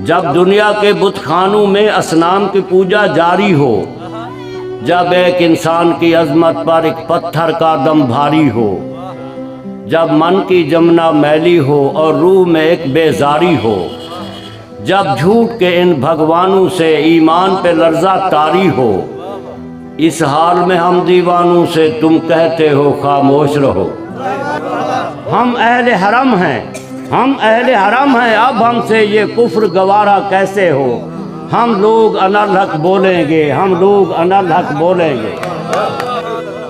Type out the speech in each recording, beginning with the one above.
جب دنیا کے بت خانوں میں اصنام کی پوجا جاری ہو، جب ایک انسان کی عظمت پر ایک پتھر کا دم بھاری ہو، جب من کی جمنا میلی ہو اور روح میں ایک بیزاری ہو، جب جھوٹ کے ان بھگوانوں سے ایمان پہ لرزہ طاری ہو، اس حال میں ہم دیوانوں سے تم کہتے ہو خاموش رہو۔ ہم اہل حرم ہیں، ہم اہل حرم ہیں، اب ہم سے یہ کفر گوارا کیسے ہو؟ ہم لوگ انالحق بولیں گے، ہم لوگ انالحق بولیں گے۔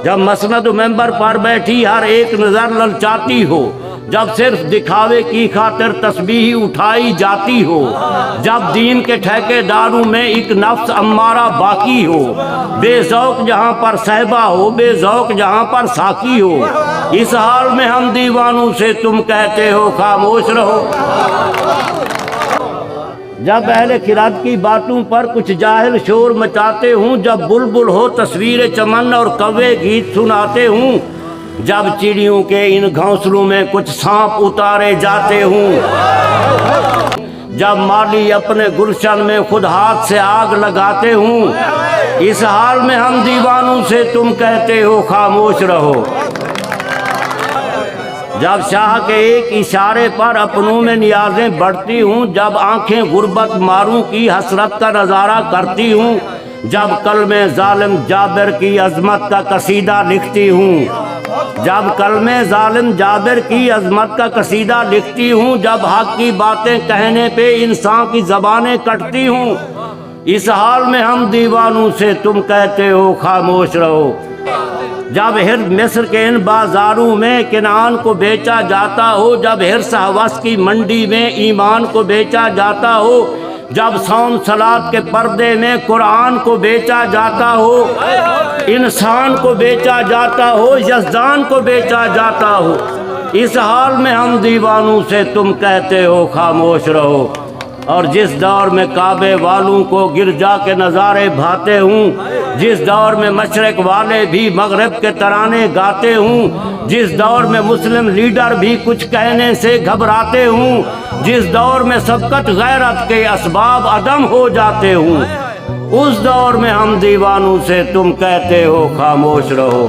جب مسند و ممبر پر بیٹھی ہر ایک نظر للچاتی ہو، جب صرف دکھاوے کی خاطر تسبیح اٹھائی جاتی ہو، جب دین کے ٹھیکے داروں میں ایک نفس امارہ باقی ہو، بے ذوق جہاں پر صحبہ ہو، بے ذوق جہاں پر ساقی ہو، اس حال میں ہم دیوانوں سے تم کہتے ہو خاموش رہو۔ جب اہل خرد کی باتوں پر کچھ جاہل شور مچاتے ہوں، جب بلبل ہو تصویر چمن اور کوے گیت سناتے ہوں، جب چڑیوں کے ان گھونسلوں میں کچھ سانپ اتارے جاتے ہوں، جب مالی اپنے گلشن میں خود ہاتھ سے آگ لگاتے ہوں، اس حال میں ہم دیوانوں سے تم کہتے ہو خاموش رہو۔ جب شاہ کے ایک اشارے پر اپنوں میں نیازیں بڑھتی ہوں، جب آنکھیں غربت ماروں کی حسرت کا نظارہ کرتی ہوں، جب کلمہ ظالم جابر کی عظمت کا قصیدہ لکھتی ہوں، جب کلمہ ظالم جابر کی عظمت کا قصیدہ لکھتی ہوں، جب حق کی باتیں کہنے پہ انسان کی زبانیں کٹتی ہوں، اس حال میں ہم دیوانوں سے تم کہتے ہو خاموش رہو۔ جب ہرد مصر کے ان بازاروں میں کنعان کو بیچا جاتا ہو، جب حرص ہوس کی منڈی میں ایمان کو بیچا جاتا ہو، جب صوم صلات کے پردے میں قرآن کو بیچا جاتا ہو، انسان کو بیچا جاتا ہو، یزدان کو بیچا جاتا ہو، اس حال میں ہم دیوانوں سے تم کہتے ہو خاموش رہو۔ اور جس دور میں کعبے والوں کو گرجا کے نظارے بھاتے ہوں، جس دور میں مشرق والے بھی مغرب کے ترانے گاتے ہوں، جس دور میں مسلم لیڈر بھی کچھ کہنے سے گھبراتے ہوں، جس دور میں سبقت غیرت کے اسباب عدم ہو جاتے ہوں، اس دور میں ہم دیوانوں سے تم کہتے ہو خاموش رہو۔